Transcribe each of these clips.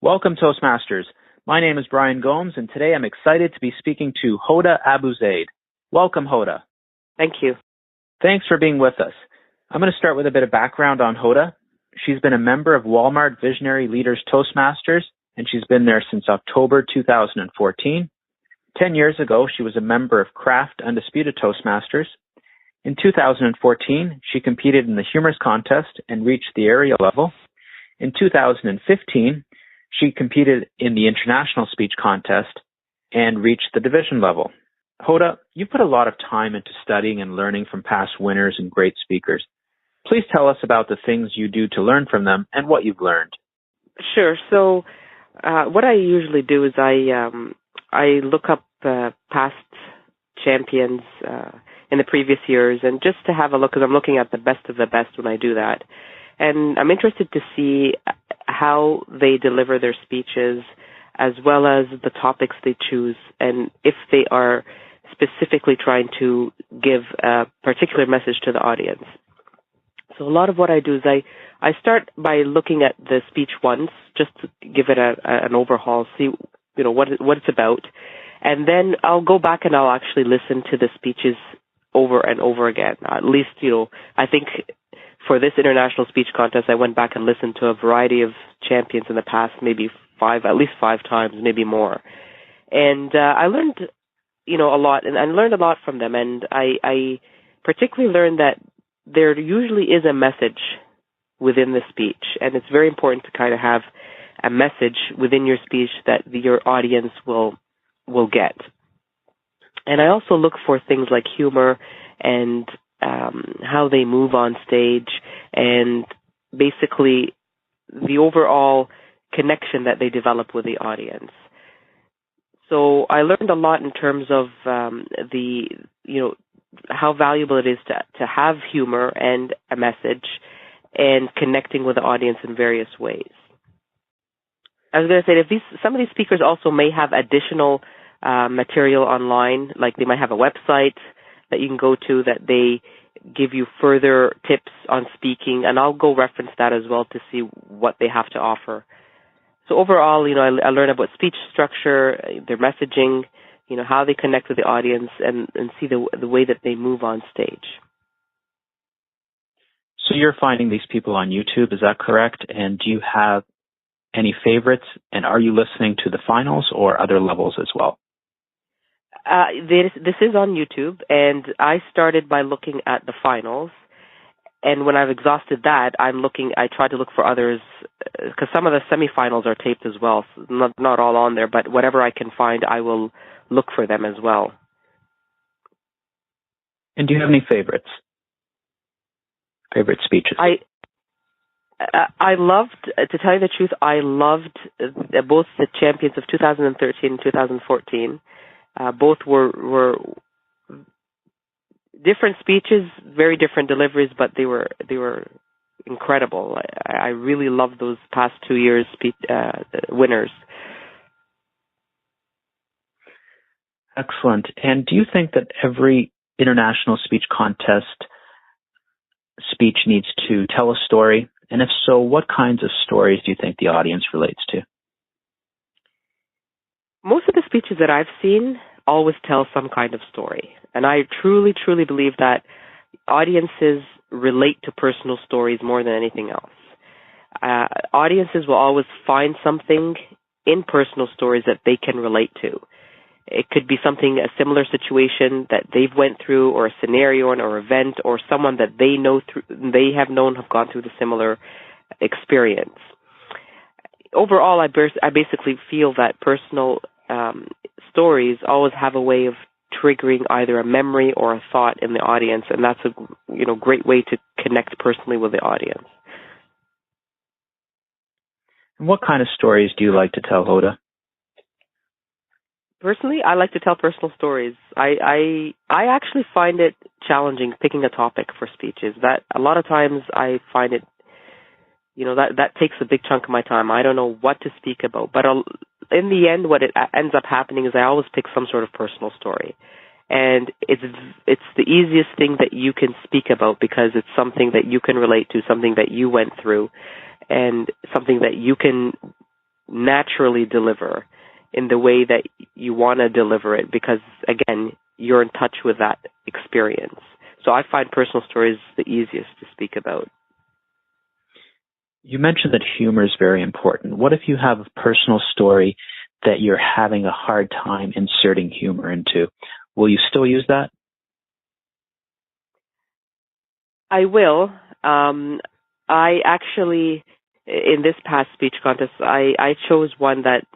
Welcome, Toastmasters. My name is Brian Gomes, and today I'm excited to be speaking to Hoda Abu Zaid. Welcome, Hoda. Thank you. Thanks for being with us. I'm going to start with a bit of background on Hoda. She's been a member of Walmart Visionary Leaders Toastmasters, and she's been there since October 2014. 10 years ago, she was a member of Kraft Undisputed Toastmasters. In 2014, she competed in the Humorous Contest and reached the area level. In 2015, she competed in the International Speech Contest and reached the division level. Hoda, you put a lot of time into studying and learning from past winners and great speakers. Please tell us about the things you do to learn from them and what you've learned. Sure. So what I usually do is I look up past champions in the previous years, and just to have a look, because I'm looking at the best of the best when I do that. And I'm interested to see how they deliver their speeches, as well as the topics they choose, and if they are specifically trying to give a particular message to the audience. So a lot of what I do is I start by looking at the speech once, just to give it an overhaul, see what it's about, and then I'll go back and I'll actually listen to the speeches over and over again. At least, I think for this international speech contest, I went back and listened to a variety of champions in the past, maybe at least five times, maybe more. And I learned, a lot, and I learned a lot from them. And I particularly learned that there usually is a message within the speech, and it's very important to kind of have a message within your speech that your audience will get. And I also look for things like humor and how they move on stage, and basically the overall connection that they develop with the audience. So I learned a lot in terms of how valuable it is to have humor and a message and connecting with the audience in various ways. I was going to say that some of these speakers also may have additional material online, like they might have a website that you can go to that they give you further tips on speaking, and I'll go reference that as well to see what they have to offer. So overall, I learn about speech structure, their messaging, how they connect with the audience, and see the way that they move on stage. So you're finding these people on YouTube, is that correct? And do you have any favorites? And are you listening to the finals or other levels as well? This is on YouTube, and I started by looking at the finals. And when I've exhausted that, I try to look for others, because some of the semifinals are taped as well. So not all on there, but whatever I can find, I will look for them as well. And do you have any favorites? Favorite speeches? I loved, to tell you the truth, I loved both the champions of 2013 and 2014. Both were different speeches, very different deliveries, but they were incredible. I really loved those past 2 years winners. Excellent. And do you think that every international speech contest speech needs to tell a story? And if so, what kinds of stories do you think the audience relates to? Most of the speeches that I've seen always tell some kind of story. And I truly, truly believe that audiences relate to personal stories more than anything else. Audiences will always find something in personal stories that they can relate to. It could be a similar situation that they've went through, or a scenario or event, or someone that they have gone through the similar experience. Overall, I basically feel that personal stories always have a way of triggering either a memory or a thought in the audience, and that's a great way to connect personally with the audience. And what kind of stories do you like to tell, Hoda? Personally, I like to tell personal stories. I actually find it challenging picking a topic for speeches. That a lot of times I find it, that takes a big chunk of my time. I don't know what to speak about, but in the end, what it ends up happening is I always pick some sort of personal story, and it's the easiest thing that you can speak about, because it's something that you can relate to, something that you went through, and something that you can naturally deliver in the way that you want to deliver it, because again, you're in touch with that experience. So I find personal stories the easiest to speak about. You mentioned that humor is very important. What if you have a personal story that you're having a hard time inserting humor into? Will you still use that? I will. I actually, in this past speech contest, I chose one that,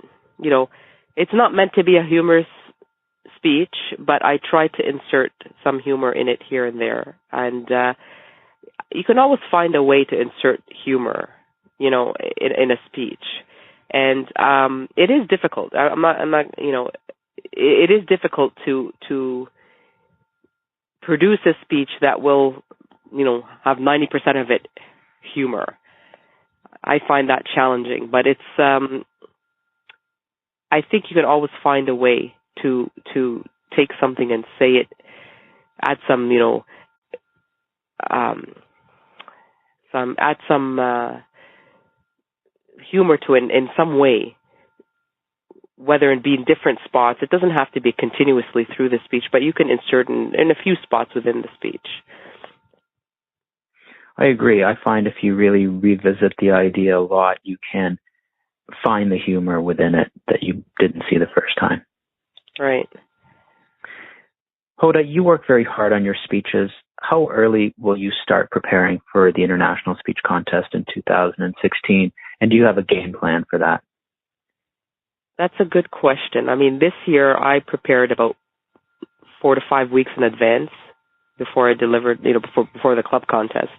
it's not meant to be a humorous speech, but I tried to insert some humor in it here and there. And you can always find a way to insert humor, in a speech. And it is difficult. It is difficult to produce a speech that will, have 90% of it humor. I find that challenging, but it's, I think you can always find a way to take something and say it, add some, add some humor to it in some way, whether it be in different spots. It doesn't have to be continuously through the speech, but you can insert in a few spots within the speech. I agree. I find if you really revisit the idea a lot, you can find the humor within it that you didn't see the first time. Right. Hoda, you work very hard on your speeches. How early will you start preparing for the International Speech Contest in 2016? And do you have a game plan for that? That's a good question. I mean, this year I prepared about 4 to 5 weeks in advance before I delivered, before the club contest.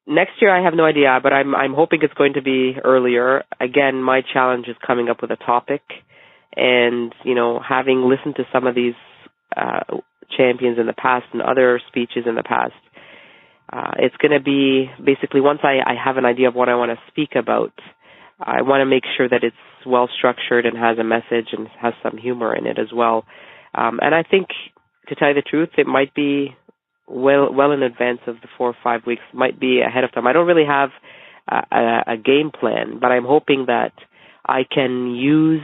Next year, I have no idea, but I'm hoping it's going to be earlier. Again, my challenge is coming up with a topic, and having listened to some of these champions in the past and other speeches in the past, it's going to be basically once I have an idea of what I want to speak about, I want to make sure that it's well structured and has a message and has some humor in it as well. And I think, to tell you the truth, it might be well in advance of the 4 or 5 weeks, might be ahead of time. I don't really have a game plan, but I'm hoping that I can use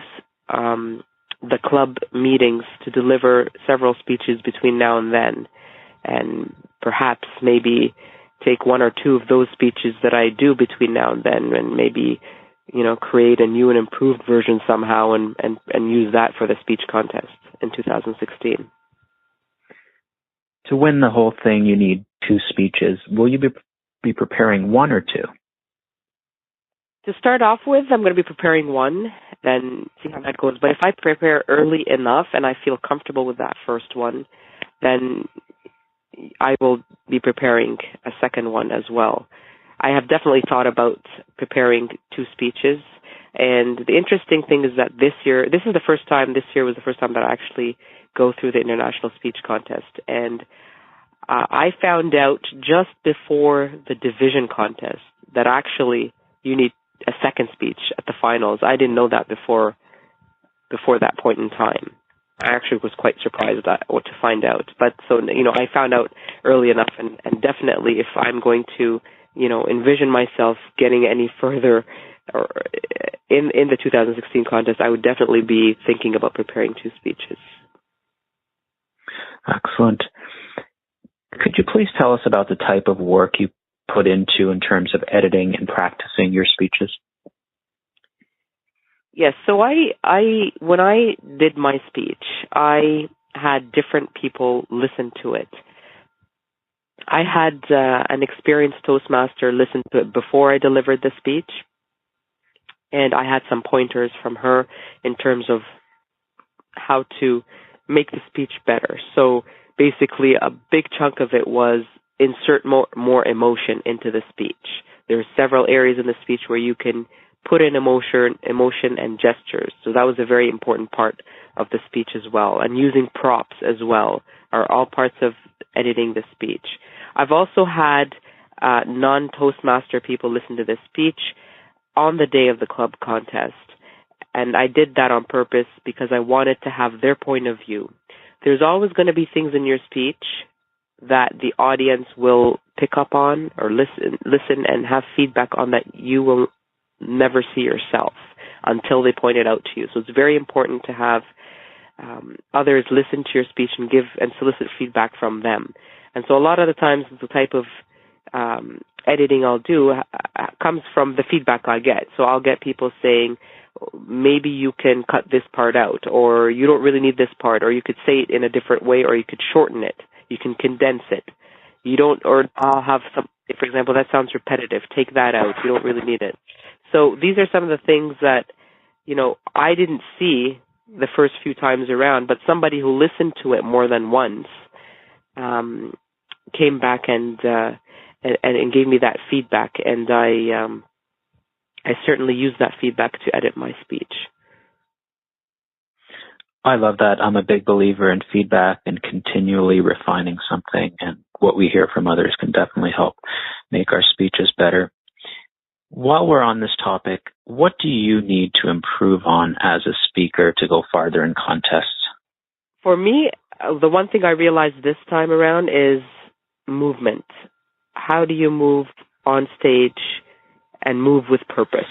the club meetings to deliver several speeches between now and then, and perhaps maybe take 1 or 2 of those speeches that I do between now and then, and maybe create a new and improved version somehow, and use that for the speech contest in 2016. To win the whole thing, you need 2 speeches. Will you be preparing 1 or 2? To start off with, I'm going to be preparing 1, then see how that goes. But if I prepare early enough and I feel comfortable with that first one, then I will be preparing a second one as well. I have definitely thought about preparing 2 speeches. And the interesting thing is that this year was the first time that I actually go through the International Speech Contest. And I found out just before the division contest that actually you need a second speech at the finals. I didn't know that before that point in time. I actually was quite surprised to find out. But so, I found out early enough, and definitely if I'm going to, envision myself getting any further or in the 2016 contest, I would definitely be thinking about preparing 2 speeches. Excellent. Could you please tell us about the type of work you put into in terms of editing and practicing your speeches? Yes. So when I did my speech, I had different people listen to it. I had an experienced Toastmaster listen to it before I delivered the speech, and I had some pointers from her in terms of how to make the speech better. So basically, a big chunk of it was insert more emotion into the speech. There are several areas in the speech where you can put in emotion and gestures. So that was a very important part of the speech as well. And using props as well are all parts of editing the speech. I've also had non-Toastmaster people listen to this speech on the day of the club contest. And I did that on purpose because I wanted to have their point of view. There's always going to be things in your speech that the audience will pick up on or listen and have feedback on that you will never see yourself. until they point it out to you. So it's very important to have others listen to your speech and give and solicit feedback from them. And so a lot of the times the type of editing I'll do comes from the feedback I get. So I'll get people saying, maybe you can cut this part out, or you don't really need this part, or you could say it in a different way, or you could shorten it. You can condense it. You don't, or I'll have some, for example, that sounds repetitive. Take that out. You don't really need it. So these are some of the things that, I didn't see the first few times around, but somebody who listened to it more than once came back and gave me that feedback, and I certainly use that feedback to edit my speech. I love that. I'm a big believer in feedback and continually refining something, and what we hear from others can definitely help make our speeches better. While we're on this topic, what do you need to improve on as a speaker to go farther in contests? For me, the one thing I realized this time around is movement. How do you move on stage and move with purpose?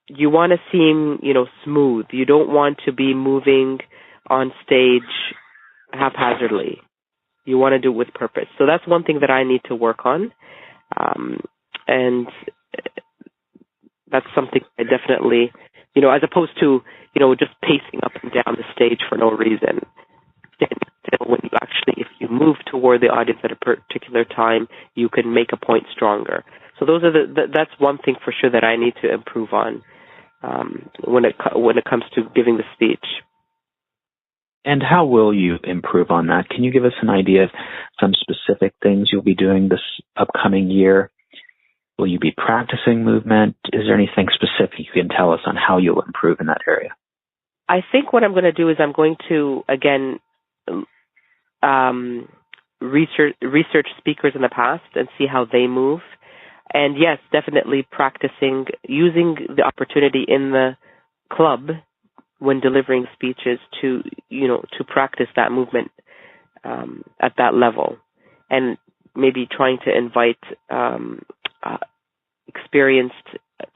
You want to seem, smooth. You don't want to be moving on stage haphazardly. You want to do it with purpose. So that's one thing that I need to work on. And that's something I definitely, as opposed to, just pacing up and down the stage for no reason. When you actually, if you move toward the audience at a particular time, you can make a point stronger. So those are that's one thing for sure that I need to improve on when it comes to giving the speech. And how will you improve on that? Can you give us an idea of some specific things you'll be doing this upcoming year? Will you be practicing movement? Is there anything specific you can tell us on how you'll improve in that area? I think what I'm going to do is I'm going to, again, research speakers in the past and see how they move. And yes, definitely practicing, using the opportunity in the club when delivering speeches to practice that movement at that level, and maybe trying to invite experienced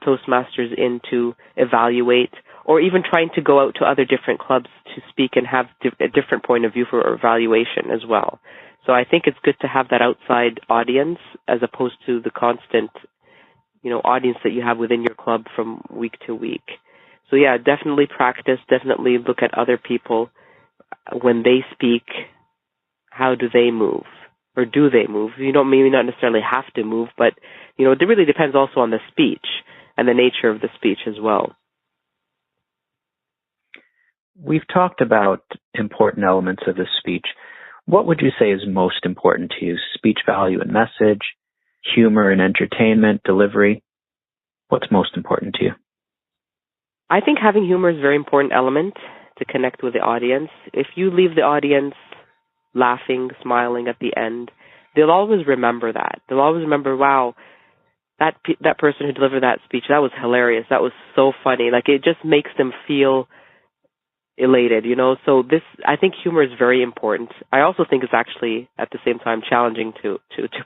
Toastmasters in to evaluate, or even trying to go out to other different clubs to speak and have a different point of view for evaluation as well. So I think it's good to have that outside audience as opposed to the constant, audience that you have within your club from week to week. So yeah, definitely practice, definitely look at other people when they speak. How do they move? Or do they move? Maybe not necessarily have to move, but, it really depends also on the speech and the nature of the speech as well. We've talked about important elements of the speech. What would you say is most important to you? Speech value and message, humor and entertainment, delivery? What's most important to you? I think having humor is a very important element to connect with the audience. If you leave the audience laughing, smiling at the end, they'll always remember that. They'll always remember, wow, that person who delivered that speech, that was hilarious. That was so funny. Like, it just makes them feel elated, So I think humor is very important. I also think it's actually at the same time challenging to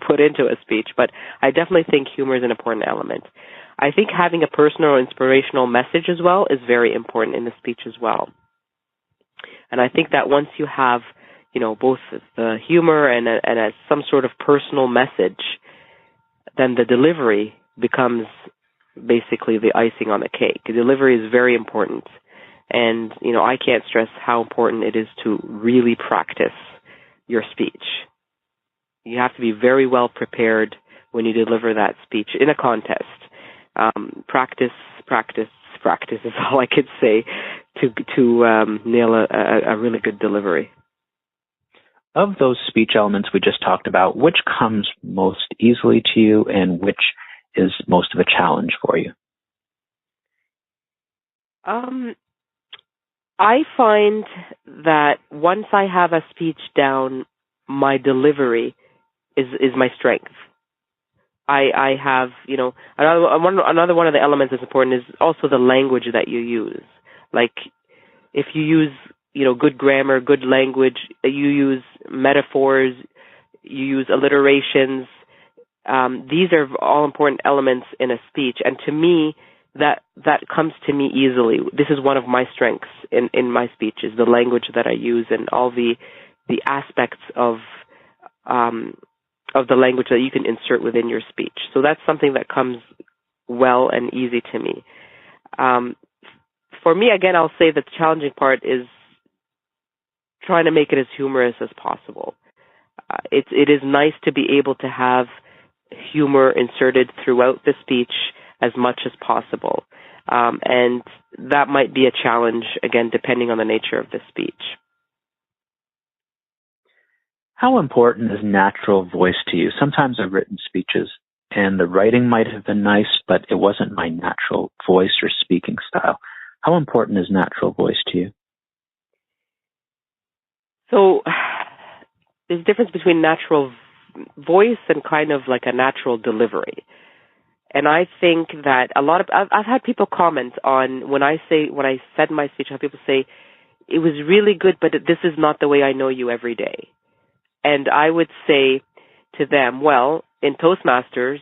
put into a speech, but I definitely think humor is an important element. I think having a personal or inspirational message as well is very important in the speech as well. And I think that once you have, both the humor and some sort of personal message, then the delivery becomes basically the icing on the cake. The delivery is very important. And, I can't stress how important it is to really practice your speech. You have to be very well prepared when you deliver that speech in a contest. Practice is all I could say to nail a really good delivery. Of those speech elements we just talked about, which comes most easily to you and which is most of a challenge for you? I find that once I have a speech down, my delivery is my strength. I have, another one of the elements that's important is also the language that you use. Like, if you use, good grammar, good language, you use metaphors, you use alliterations, these are all important elements in a speech. And to me, that comes to me easily. This is one of my strengths in my speeches, the language that I use and all the aspects of the language that you can insert within your speech. So that's something that comes well and easy to me. For me, again, I'll say that the challenging part is trying to make it as humorous as possible. It is nice to be able to have humor inserted throughout the speech as much as possible. And that might be a challenge, again, depending on the nature of the speech. How important is natural voice to you? Sometimes I've written speeches and the writing might have been nice, but it wasn't my natural voice or speaking style. How important is natural voice to you? So there's a difference between natural voice and kind of like a natural delivery. And I think that I've had people comment on when I said my speech, have people say, it was really good, but this is not the way I know you every day. And I would say to them, well, in Toastmasters,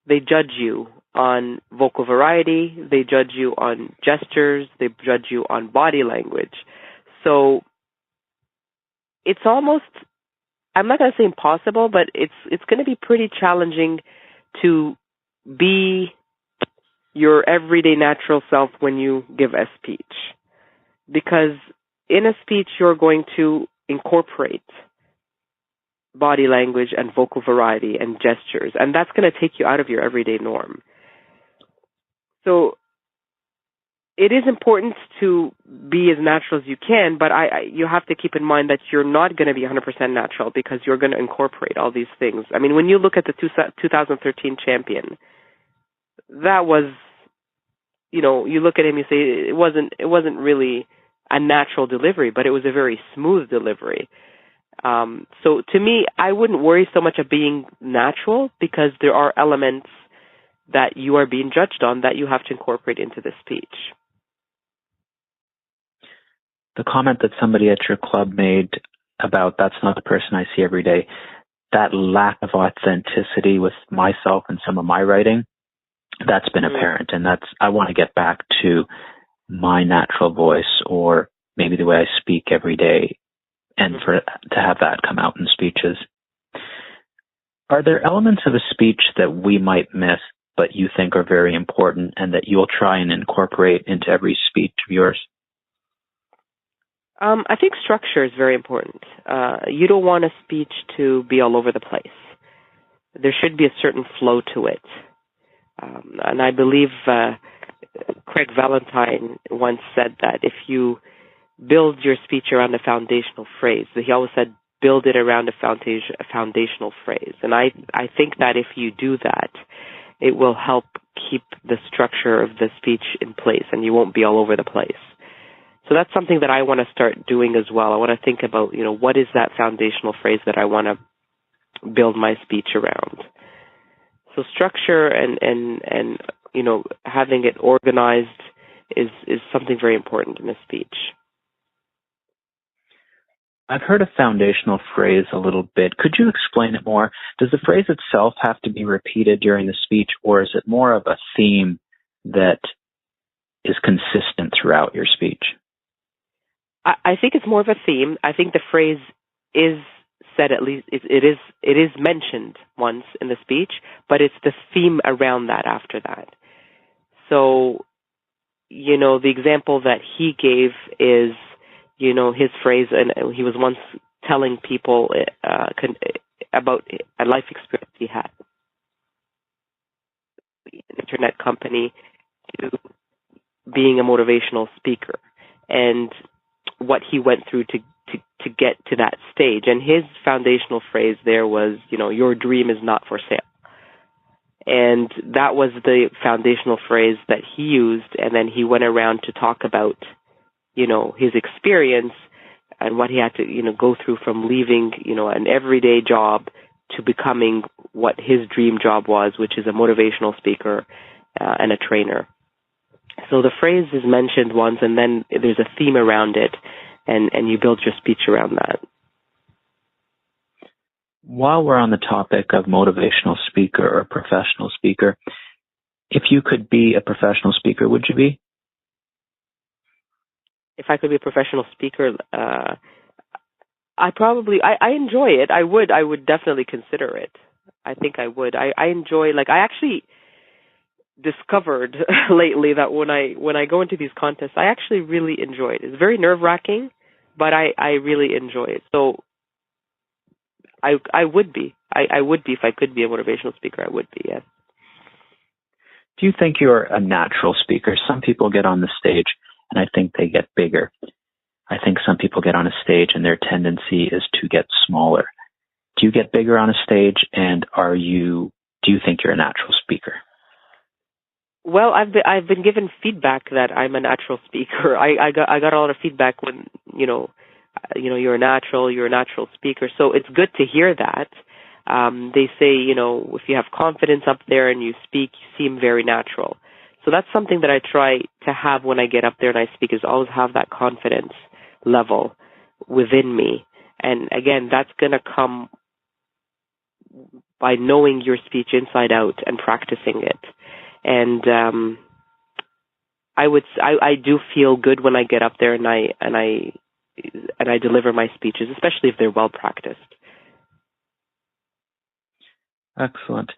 they judge you on vocal variety, they judge you on gestures, they judge you on body language. So it's almost, I'm not going to say impossible, but it's going to be pretty challenging to be your everyday natural self when you give a speech. Because in a speech, you're going to incorporate body language and vocal variety and gestures, and that's going to take you out of your everyday norm. So it is important to be as natural as you can, but you have to keep in mind that you're not going to be 100% natural because you're going to incorporate all these things. I mean, when you look at the 2013 champion, that was, you look at him, you say it wasn't really a natural delivery, but it was a very smooth delivery. So to me, I wouldn't worry so much of being natural because there are elements that you are being judged on that you have to incorporate into the speech. The comment that somebody at your club made about that's not the person I see every day, that lack of authenticity with myself and some of my writing, that's been apparent. And I want to get back to my natural voice or maybe the way I speak every day and to have that come out in speeches. Are there elements of a speech that we might miss but you think are very important and that you'll try and incorporate into every speech of yours? I think structure is very important. You don't want a speech to be all over the place. There should be a certain flow to it. And I believe Craig Valentine once said that if you build your speech around a foundational phrase, he always said, build it around a foundational phrase. And I think that if you do that, it will help keep the structure of the speech in place and you won't be all over the place. So that's something that I want to start doing as well. I want to think about, what is that foundational phrase that I want to build my speech around. So structure and having it organized is something very important in a speech. I've heard a foundational phrase a little bit. Could you explain it more? Does the phrase itself have to be repeated during the speech, or is it more of a theme that is consistent throughout your speech? I think it's more of a theme. I think the phrase is said, at least it is mentioned once in the speech, but it's the theme around that after that. So, the example that he gave is, his phrase, and he was once telling people about a life experience he had. An internet company to being a motivational speaker and what he went through to get to that stage. And his foundational phrase there was, your dream is not for sale. And that was the foundational phrase that he used. And then he went around to talk about, his experience and what he had to, go through from leaving, an everyday job to becoming what his dream job was, which is a motivational speaker and a trainer. So the phrase is mentioned once, and then there's a theme around it, and you build your speech around that. While we're on the topic of motivational speaker or professional speaker, If you could be a professional speaker, would you be? If I could be a professional speaker, I enjoy it. I would definitely consider it. I think I would. I enjoy, like, I actually discovered lately that when I go into these contests, I actually really enjoy it. It's very nerve-wracking, but I really enjoy it. So I would be. I would be if I could be a motivational speaker. I would be, yes. Do you think you're a natural speaker? Some people get on the stage and I think they get bigger. I think some people get on a stage and their tendency is to get smaller. Do you get bigger on a stage, and do you think you're a natural speaker? Well, I've been given feedback that I'm a natural speaker. I got a lot of feedback when you're a natural speaker. So it's good to hear that. They say, if you have confidence up there and you speak, you seem very natural. So that's something that I try to have when I get up there and I speak, is always have that confidence level within me. And again, that's going to come by knowing your speech inside out and practicing it. And I do feel good when I get up there and I deliver my speeches, especially if they're well practiced. Excellent.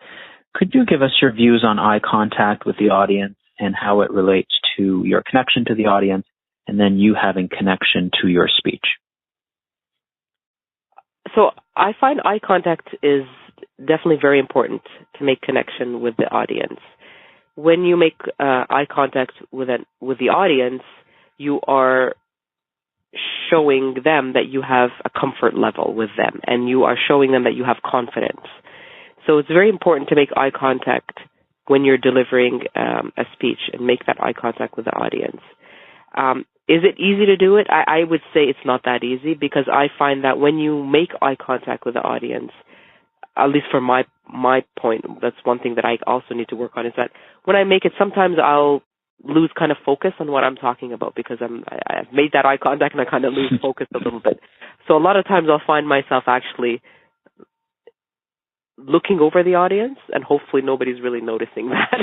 Could you give us your views on eye contact with the audience and how it relates to your connection to the audience, and then you having connection to your speech? So I find eye contact is definitely very important to make connection with the audience. When you make eye contact with the audience, you are showing them that you have a comfort level with them, and you are showing them that you have confidence. So it's very important to make eye contact when you're delivering a speech, and make that eye contact with the audience. Is it easy to do it? I would say it's not that easy, because I find that when you make eye contact with the audience, at least from my point, that's one thing that I also need to work on, is that when I make it, sometimes I'll lose kind of focus on what I'm talking about, because I've made that eye contact and I kind of lose focus a little bit. So a lot of times I'll find myself actually looking over the audience, and hopefully nobody's really noticing that.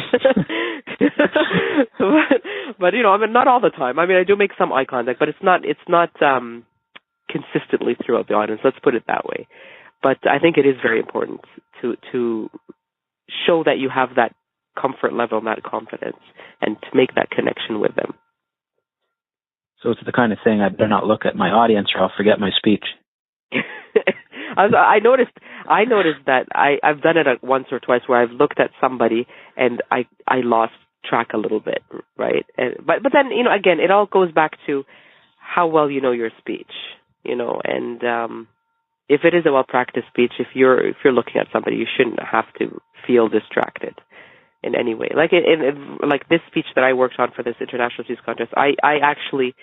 but I mean, not all the time. I mean, I do make some eye contact, but it's not consistently throughout the audience. Let's put it that way. But I think it is very important to show that you have that comfort level and that confidence, and to make that connection with them. So it's the kind of thing I better not look at my audience or I'll forget my speech. I noticed that I've done it once or twice where I've looked at somebody and I lost track a little bit, right? But then, again, it all goes back to how well you know your speech, and if it is a well-practiced speech, if you're looking at somebody, you shouldn't have to feel distracted in any way. Like like this speech that I worked on for this international speech contest, I actually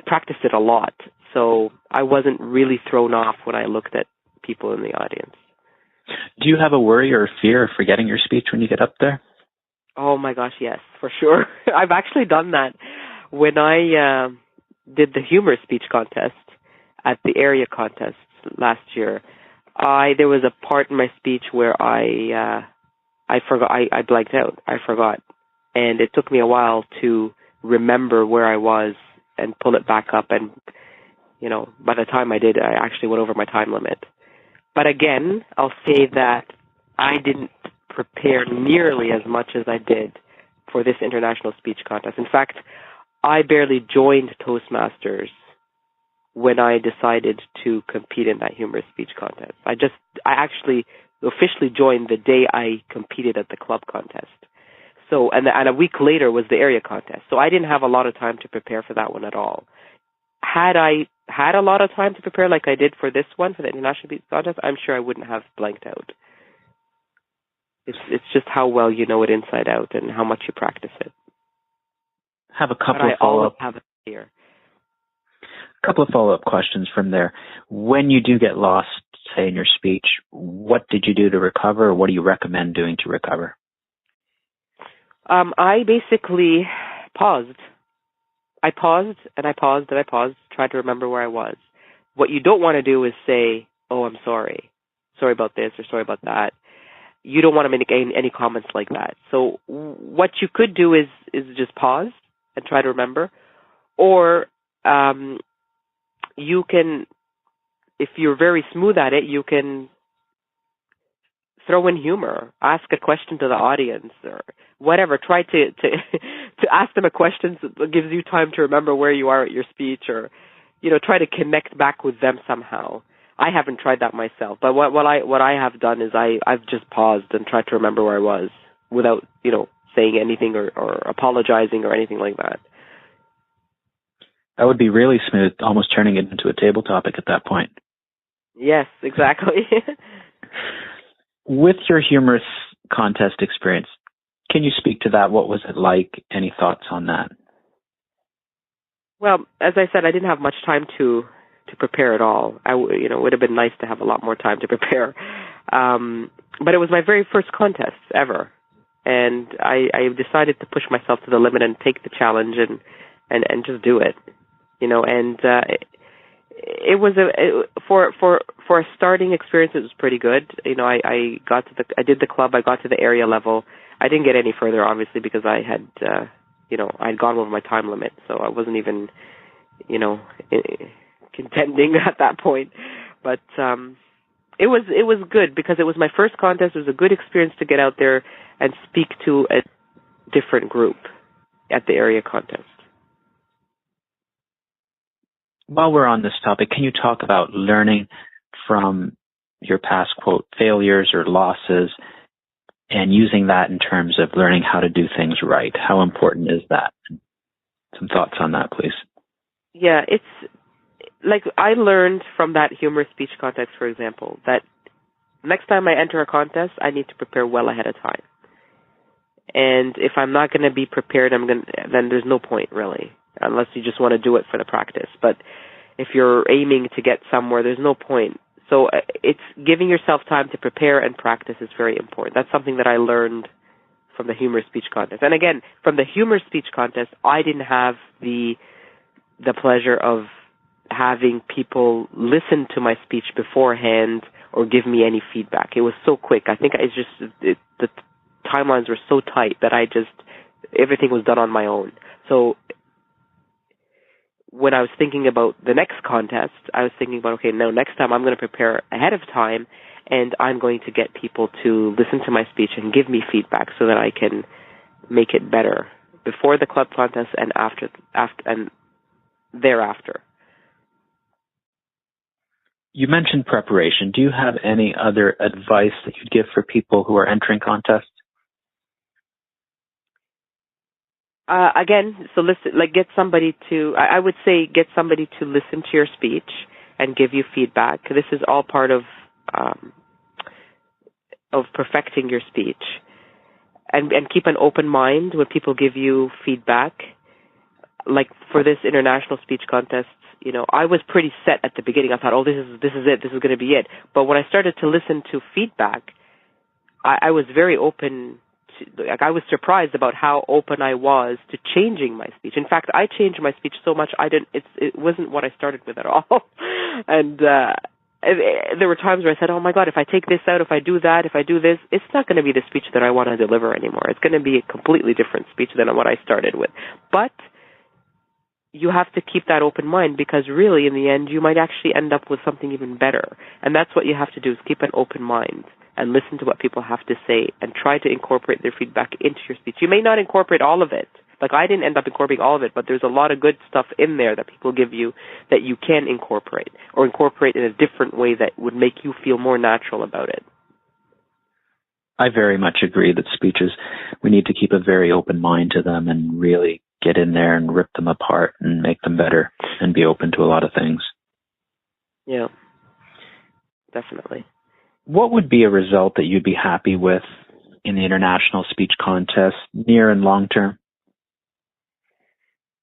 practiced it a lot, so I wasn't really thrown off when I looked at people in the audience. Do you have a worry or a fear of forgetting your speech when you get up there? Oh my gosh, yes, for sure. I've actually done that when I did the humor speech contest at the area contest last year. There was a part in my speech where I forgot. I blanked out. I forgot, and it took me a while to remember where I was and pull it back up. And by the time I did, I actually went over my time limit. But again, I'll say that I didn't prepare nearly as much as I did for this international speech contest. In fact, I barely joined Toastmasters when I decided to compete in that humorous speech contest. I actually officially joined the day I competed at the club contest. So, and a week later was the area contest. So I didn't have a lot of time to prepare for that one at all. Had I had a lot of time to prepare like I did for this one, for the international speech contest, I'm sure I wouldn't have blanked out. It's just how well you know it inside out and how much you practice it. Have a couple of follow-up. I always have it here. A couple of follow-up questions from there. When you do get lost, say in your speech, what did you do to recover, or what do you recommend doing to recover? I basically paused. I paused and I paused and I paused, tried to remember where I was. What you don't want to do is say, "Oh, I'm sorry. Sorry about this," or "Sorry about that." you don't want to make any comments like that. So what you could do is just pause and try to remember, or you can, if you're very smooth at it, you can throw in humor, ask a question to the audience or whatever. Try to to ask them a question that gives you time to remember where you are at your speech, or try to connect back with them somehow. I haven't tried that myself, but what I have done is I've just paused and tried to remember where I was without saying anything or apologizing or anything like that. That would be really smooth, almost turning it into a table topic at that point. Yes, exactly. With your humorous contest experience, can you speak to that? What was it like? Any thoughts on that? Well, as I said, I didn't have much time to prepare at all. It would have been nice to have a lot more time to prepare. But it was my very first contest ever. And I decided to push myself to the limit and take the challenge and just do it. It was for a starting experience. It was pretty good. I did the club. I got to the area level. I didn't get any further, obviously, because I had I'd gone over my time limit, so I wasn't even contending at that point. But it was good because it was my first contest. It was a good experience to get out there and speak to a different group at the area contest. While we're on this topic, can you talk about learning from your past, quote, failures or losses and using that in terms of learning how to do things right? How important is that? Some thoughts on that, please. Yeah, it's like I learned from that humorous speech contest, for example, that next time I enter a contest, I need to prepare well ahead of time. And if I'm not going to be prepared, then there's no point, really, unless you just want to do it for the practice. But if you're aiming to get somewhere, there's no point. So it's giving yourself time to prepare and practice is very important. That's something that I learned from the humorous speech contest. And again, from the humorous speech contest, I didn't have the pleasure of having people listen to my speech beforehand or give me any feedback. It was so quick. I think the timelines were so tight that everything was done on my own. So when I was thinking about the next contest, I was thinking about, okay, now next time I'm going to prepare ahead of time, and I'm going to get people to listen to my speech and give me feedback so that I can make it better before the club contest and after and thereafter. You mentioned preparation. Do you have any other advice that you'd give for people who are entering contests? Again, so listen, get somebody to, I would say get somebody to listen to your speech and give you feedback. This is all part of perfecting your speech. And keep an open mind when people give you feedback. Like for this international speech contest, I was pretty set at the beginning. I thought, oh, this is it. This is going to be it. But when I started to listen to feedback, I was very open. I was surprised about how open I was to changing my speech. In fact, I changed my speech so much it wasn't what I started with at all. And there were times where I said, oh my God, if I take this out, if I do that, if I do this, it's not going to be the speech that I want to deliver anymore. It's going to be a completely different speech than what I started with. But you have to keep that open mind, because really in the end you might actually end up with something even better. And that's what you have to do, is keep an open mind and listen to what people have to say and try to incorporate their feedback into your speech. You may not incorporate all of it. Like I didn't end up incorporating all of it, but there's a lot of good stuff in there that people give you that you can incorporate, or incorporate in a different way that would make you feel more natural about it. I very much agree that speeches, we need to keep a very open mind to them and really get in there and rip them apart and make them better and be open to a lot of things. Yeah, definitely. What would be a result that you'd be happy with in the international speech contest, near and long term?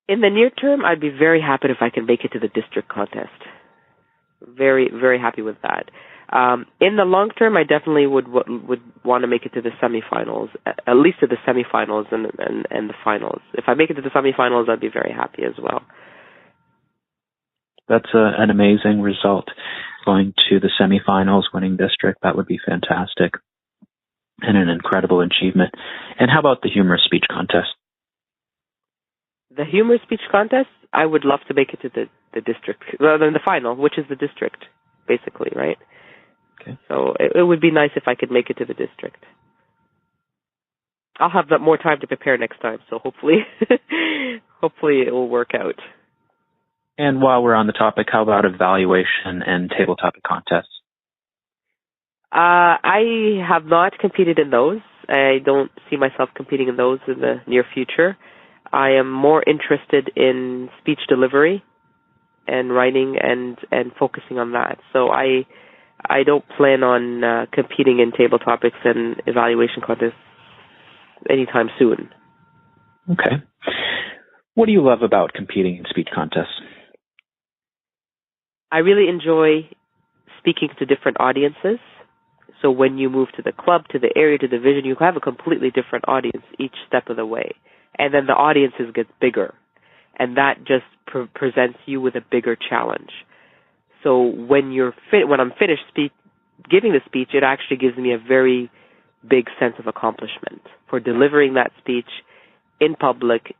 In the near term, I'd be very happy if I can make it to the district contest. Very, very happy with that. In the long term, I definitely would want to make it to the semifinals, at least to the semifinals and the finals. If I make it to the semifinals, I'd be very happy as well. That's an amazing result. Going to the semifinals, winning district, that would be fantastic. and an incredible achievement. And how about the humorous speech contest? The humorous speech contest, I would love to make it to the district, rather than the final, which is the district, basically, right? Okay. So it would be nice if I could make it to the district. I'll have more time to prepare next time, so hopefully it will work out. And while we're on the topic, how about evaluation and table topic contests? I have not competed in those. I don't see myself competing in those in the near future. I am more interested in speech delivery and writing and focusing on that. So I don't plan on competing in table topics and evaluation contests anytime soon. Okay. What do you love about competing in speech contests? I really enjoy speaking to different audiences. So when you move to the club, to the area, to the division, you have a completely different audience each step of the way. And then the audiences get bigger. And that just presents you with a bigger challenge. So when I'm finished giving the speech, it actually gives me a very big sense of accomplishment for delivering that speech in public,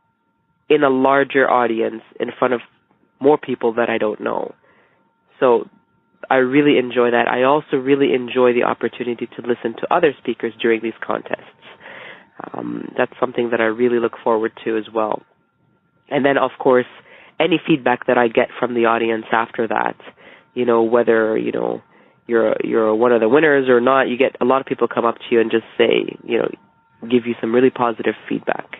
in a larger audience, in front of more people that I don't know. So I really enjoy that. I also really enjoy the opportunity to listen to other speakers during these contests. That's something that I really look forward to as well. And then, of course, any feedback that I get from the audience after that, whether, you're one of the winners or not, you get a lot of people come up to you and just say, give you some really positive feedback.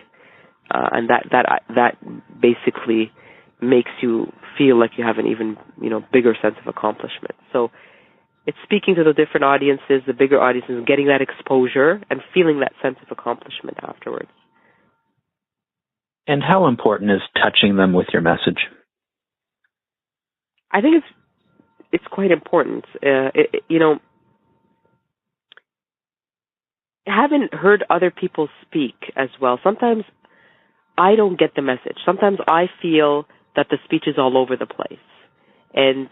And that basically makes you feel like you have an even, bigger sense of accomplishment. So it's speaking to the different audiences, the bigger audiences, getting that exposure and feeling that sense of accomplishment afterwards. And how important is touching them with your message? I think it's quite important. I haven't heard other people speak as well. Sometimes I don't get the message. Sometimes I feel that the speech is all over the place. And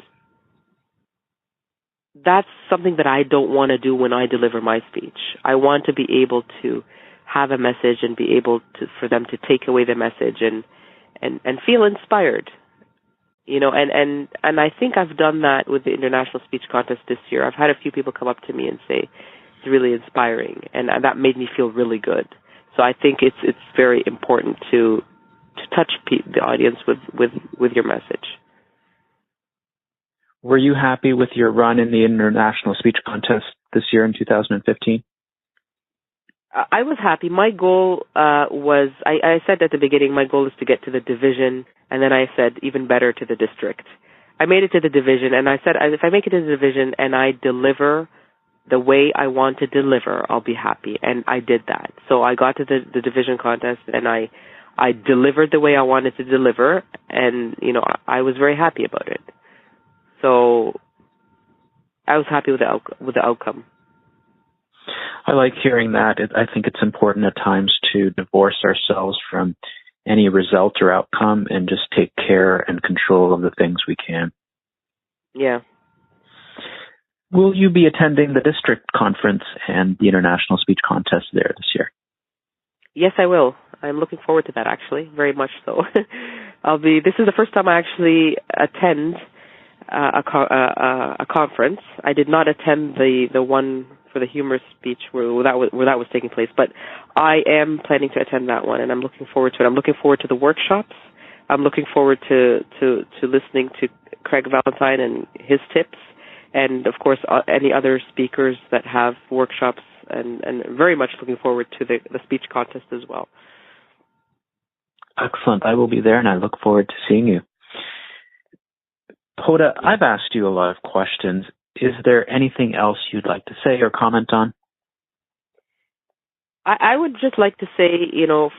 that's something that I don't want to do when I deliver my speech. I want to be able to have a message and be able for them to take away the message and feel inspired. And I think I've done that with the International Speech Contest this year. I've had a few people come up to me and say it's really inspiring, and that made me feel really good. So I think it's very important to touch the audience with your message. Were you happy with your run in the International Speech Contest this year in 2015? I was happy. My goal was, I said at the beginning, my goal is to get to the division, and then I said even better to the district. I made it to the division, and I said if I make it to the division and I deliver the way I want to deliver, I'll be happy, and I did that. So I got to the division contest, and I delivered the way I wanted to deliver, and I was very happy about it. So I was happy with the outcome. I like hearing that. I think it's important at times to divorce ourselves from any result or outcome and just take care and control of the things we can. Yeah. Will you be attending the district conference and the International Speech Contest there this year? Yes, I will. I'm looking forward to that, actually, very much so. This is the first time I actually attend a conference. I did not attend the one for the humorous speech where that was taking place, but I am planning to attend that one, and I'm looking forward to it. I'm looking forward to the workshops. I'm looking forward to listening to Craig Valentine and his tips, and of course any other speakers that have workshops, and very much looking forward to the speech contest as well. Excellent. I will be there, and I look forward to seeing you. Hoda, I've asked you a lot of questions. Is there anything else you'd like to say or comment on? I would just like to say,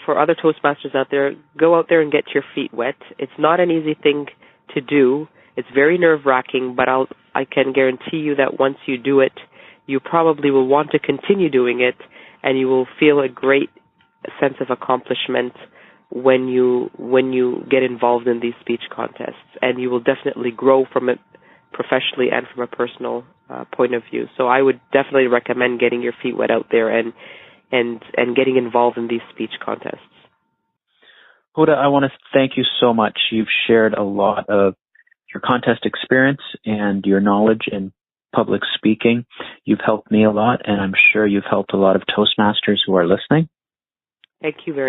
for other Toastmasters out there, go out there and get your feet wet. It's not an easy thing to do. It's very nerve-wracking, but I can guarantee you that once you do it, you probably will want to continue doing it, and you will feel a great sense of accomplishment when you get involved in these speech contests, and you will definitely grow from it professionally and from a personal point of view. So I would definitely recommend getting your feet wet out there and getting involved in these speech contests. Hoda, I want to thank you so much. You've shared a lot of your contest experience and your knowledge in public speaking. You've helped me a lot, and I'm sure you've helped a lot of Toastmasters who are listening. Thank you very much.